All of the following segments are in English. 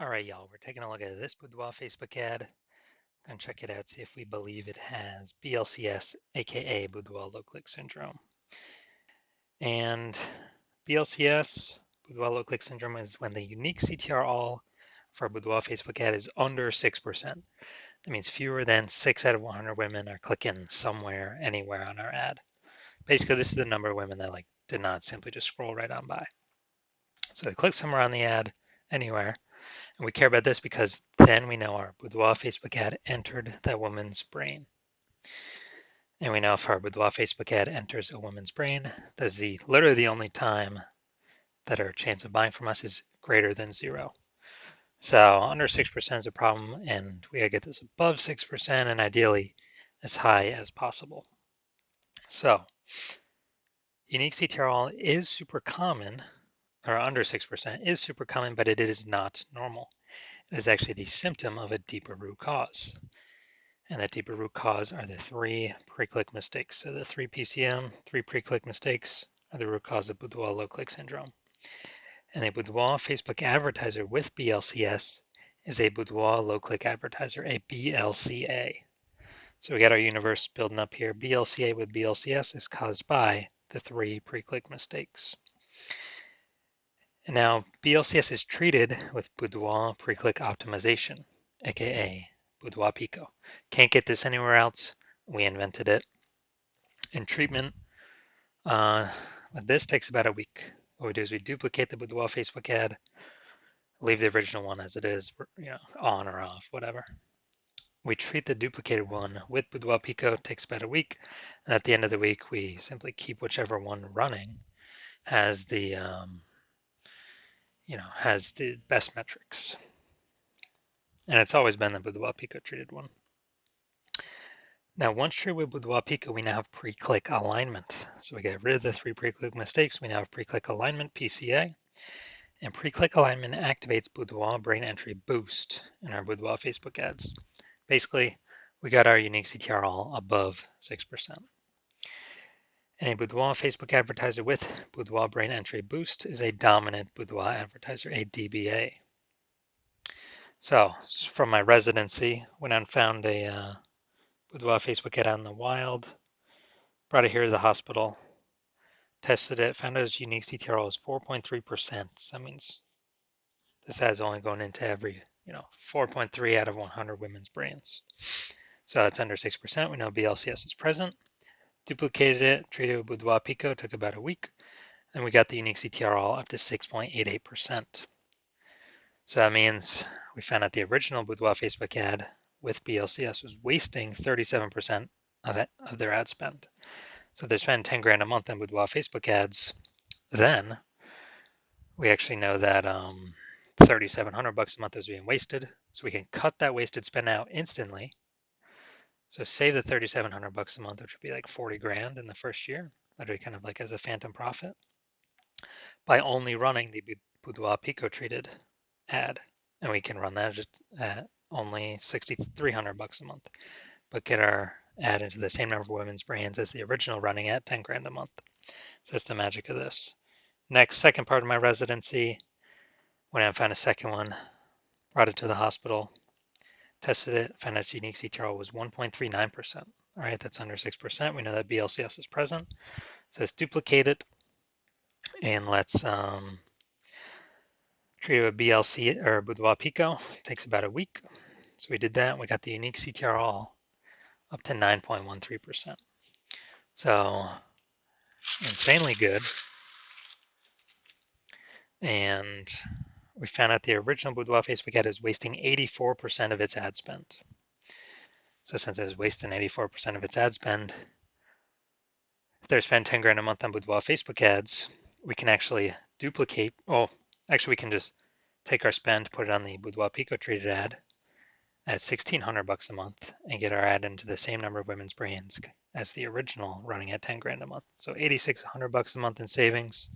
All right, y'all, we're taking a look at this Boudoir Facebook ad. Gonna check it out, see if we believe it has BLCS, aka Boudoir low click syndrome. And BLCS, Boudoir low click syndrome, is when the unique CTR all for a Boudoir Facebook ad is under 6%. That means fewer than 6 out of 100 women are clicking somewhere, anywhere on our ad. Basically, this is the number of women that did not simply just scroll right on by. So they click somewhere on the ad, anywhere. And we care about this because then we know our Boudoir Facebook ad entered that woman's brain. And we know if our Boudoir Facebook ad enters a woman's brain, that's literally the only time that our chance of buying from us is greater than 0. So under 6% is a problem, and we gotta get this above 6% and ideally as high as possible. So unique CTRL is super common, or under 6% is super common, but it is not normal. It is actually the symptom of a deeper root cause. And that deeper root cause are the 3 pre-click mistakes. So the 3 PCM, 3 pre-click mistakes are the root cause of Boudoir low-click syndrome. And a Boudoir Facebook advertiser with BLCS is a Boudoir low-click advertiser, a BLCA. So we got our universe building up here. BLCA with BLCS is caused by the 3 pre-click mistakes. And now BLCS is treated with Boudoir pre-click optimization, aka Boudoir Pico. Can't get this anywhere else. We invented it. And treatment with this takes about a week. What we do is we duplicate the Boudoir Facebook ad, leave the original one as it is, on or off, whatever. We treat the duplicated one with Boudoir Pico, takes about a week. And at the end of the week, we simply keep whichever one running has the best metrics. And it's always been the Boudoir Pico treated one. Now, once treated with Boudoir Pico, we now have pre-click alignment. So we get rid of the 3 pre-click mistakes. We now have pre-click alignment, PCA. And pre-click alignment activates Boudoir brain entry boost in our Boudoir Facebook ads. Basically, we got our unique CTR all above 6%. And a Boudoir Facebook advertiser with Boudoir brain entry boost is a dominant Boudoir advertiser, a DBA. So from my residency, went out and found a Boudoir Facebook ad out in the wild, brought it here to the hospital, tested it, found out its unique CTRL is 4.3%. So that means this ad is only going into every, 4.3 out of 100 women's brains. So it's under 6%. We know BLCS is present. Duplicated it, treated it with Boudoir Pico, took about a week, and we got the unique CTRL up to 6.88%. So that means we found out the original Boudoir Facebook ad with BLCS was wasting 37% of their ad spend. So if they're spending 10 grand a month on Boudoir Facebook ads, then we actually know that $3,700 a month is being wasted. So we can cut that wasted spend out instantly. So save the $3,700 a month, which would be like 40 grand in the first year. That'd be kind of like as a phantom profit by only running the Boudoir Pico treated ad. And we can run that just at only $6,300 a month, but get our ad into the same number of women's brains as the original running at 10 grand a month. So that's the magic of this. Next, second part of my residency, went out and found a second one, brought it to the hospital, tested it, found its unique CTRL was 1.39%. All right, that's under 6%. We know that BLCS is present. So let's duplicate it and let's treat it with BLC or Boudoir Pico. It takes about a week. So we did that. We got the unique CTRL up to 9.13%. So insanely good. And we found out the original Boudoir Facebook ad is wasting 84% of its ad spend. So since it's wasting 84% of its ad spend, if they're spending 10 grand a month on Boudoir Facebook ads, we can actually duplicate, we can just take our spend, put it on the Boudoir Pico treated ad at $1,600 a month and get our ad into the same number of women's brains as the original running at 10 grand a month. So $8,600 a month in savings.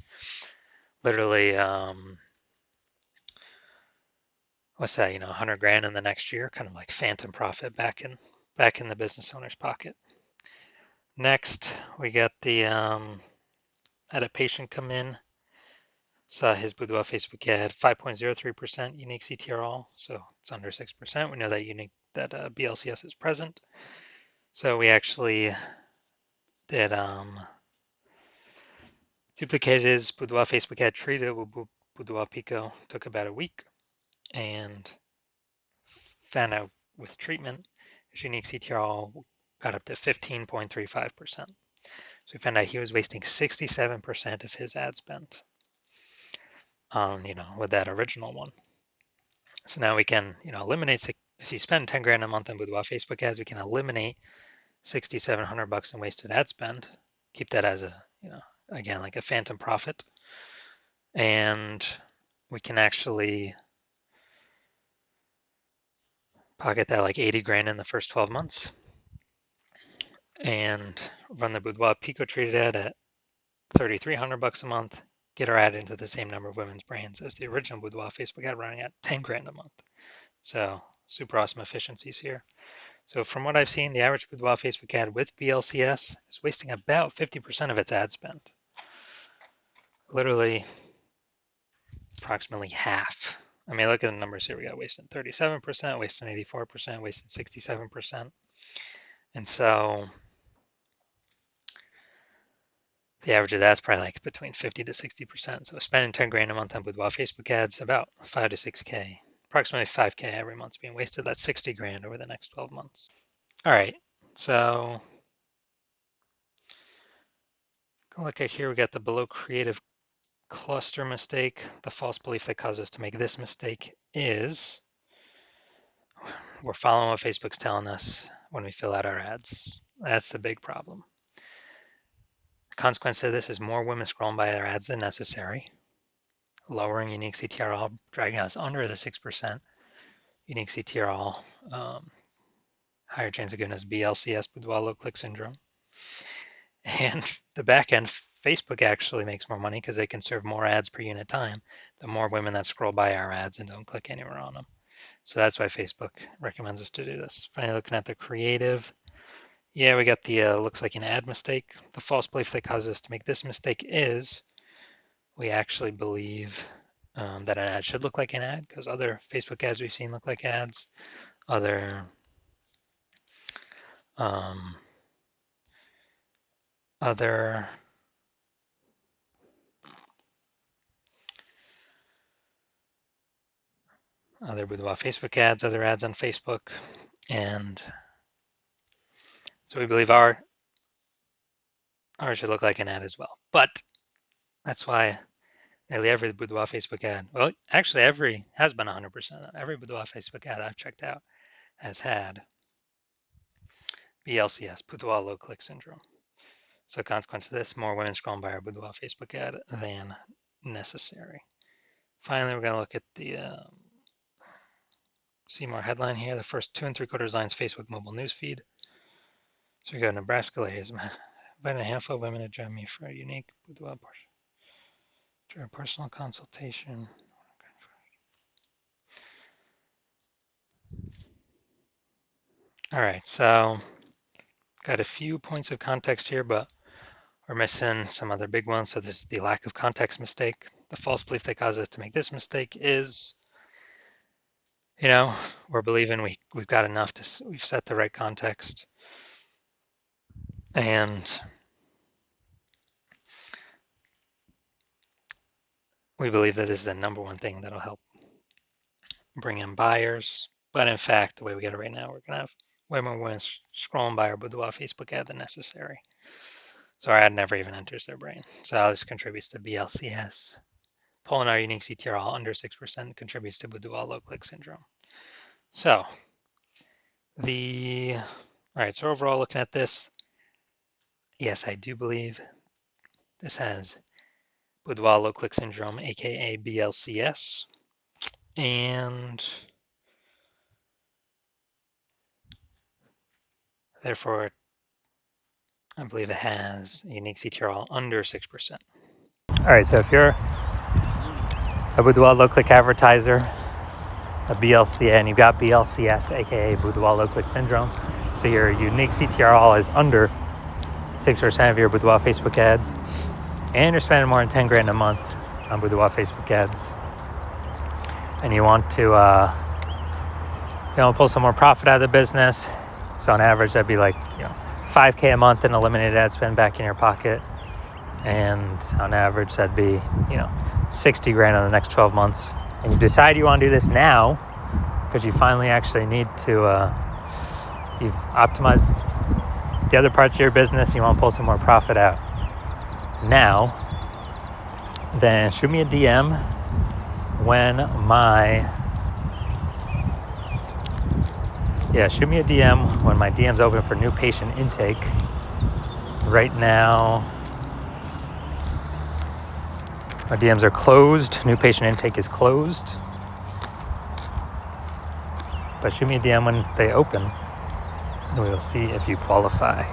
Literally, what's that, 100 grand in the next year, kind of like phantom profit back in the business owner's pocket. Next, we got the had a patient come in, Saw his Boudoir Facebook ad, 5.03% unique CTRL, so it's under 6%. We know that BLCS is present. So we actually did duplicated his Boudoir Facebook ad, treated it with Boudoir Pico, took about a week, and found out with treatment, his unique CTRL got up to 15.35%. So we found out he was wasting 67% of his ad spend on, with that original one. So now we can, eliminate, if you spend 10 grand a month on Boudoir Facebook ads, we can eliminate $6,700 in wasted ad spend, keep that as a, again, like a phantom profit. And we can actually pocket that like 80 grand in the first 12 months and run the Boudoir Pico treated ad at $3,300 a month, get our ad into the same number of women's brains as the original Boudoir Facebook ad running at 10 grand a month. So super awesome efficiencies here. So from what I've seen, the average Boudoir Facebook ad with BLCS is wasting about 50% of its ad spend. Literally approximately half. I mean, look at the numbers here. We got wasted 37%, wasted 84%, wasted 67%. And so the average of that's probably like between 50 to 60%. So spending 10 grand a month on Boudoir Facebook ads, about 5 to 6K, approximately 5K every month being wasted. That's 60 grand over the next 12 months. All right, so look at here, we got the below creative cluster mistake. The false belief that caused us to make this mistake is we're following what Facebook's telling us when we fill out our ads. That's the big problem. The consequence of this is more women scrolling by our ads than necessary, lowering unique CTRL, dragging us under the 6% unique CTRL, higher chance of giving us BLCS, Boudoir low click syndrome. And the back end, Facebook actually makes more money because they can serve more ads per unit time, the more women that scroll by our ads and don't click anywhere on them. So that's why Facebook recommends us to do this. Finally, looking at the creative, yeah, we got the looks like an ad mistake. The false belief that causes us to make this mistake is we actually believe that an ad should look like an ad because other Facebook ads we've seen look like ads. Other Boudoir Facebook ads, other ads on Facebook, and so we believe ours should look like an ad as well. But that's why nearly every Boudoir Facebook ad, well, actually has been 100%. Every Boudoir Facebook ad I've checked out has had BLCS, Boudoir low click syndrome. So consequence of this, more women scrolling by our Boudoir Facebook ad than necessary. Finally, we're going to look at the see more headline here. The first 2 3/4 lines Facebook mobile newsfeed. So we go Nebraska ladies. Inviting a handful of women to join me for a unique Boudoir portion. During a personal consultation. All right, so got a few points of context here, but we're missing some other big ones. So this is the lack of context mistake. The false belief that caused us to make this mistake is, we're believing we've got enough we've set the right context. And we believe that is the number one thing that'll help bring in buyers. But in fact, the way we get it right now, we're going to have way more women scrolling by our Boudoir Facebook ad than necessary. So our ad never even enters their brain. So this contributes to BLCS. Pulling our unique CTRL under 6% contributes to Boudoir low click syndrome. So all right, so overall looking at this, yes, I do believe this has Boudoir low click syndrome, aka BLCS. And therefore, I believe it has a unique CTRL under 6%. All right, so if you're a Boudoir low click advertiser, a BLCS, and you've got BLCS, aka Boudoir low click syndrome, so your unique CTRL is under 6% of your Boudoir Facebook ads, and you're spending more than 10 grand a month on Boudoir Facebook ads, and you want to pull some more profit out of the business. So on average, that'd be like $5K a month in eliminated ad spend back in your pocket, and on average that'd be 60 grand in the next 12 months. And you decide you want to do this now because you finally actually need to you've optimized the other parts of your business and you want to pull some more profit out now, then shoot me a DM when my DM's open for new patient intake. Right now my DMs are closed. New patient intake is closed. But shoot me a DM when they open, and we will see if you qualify.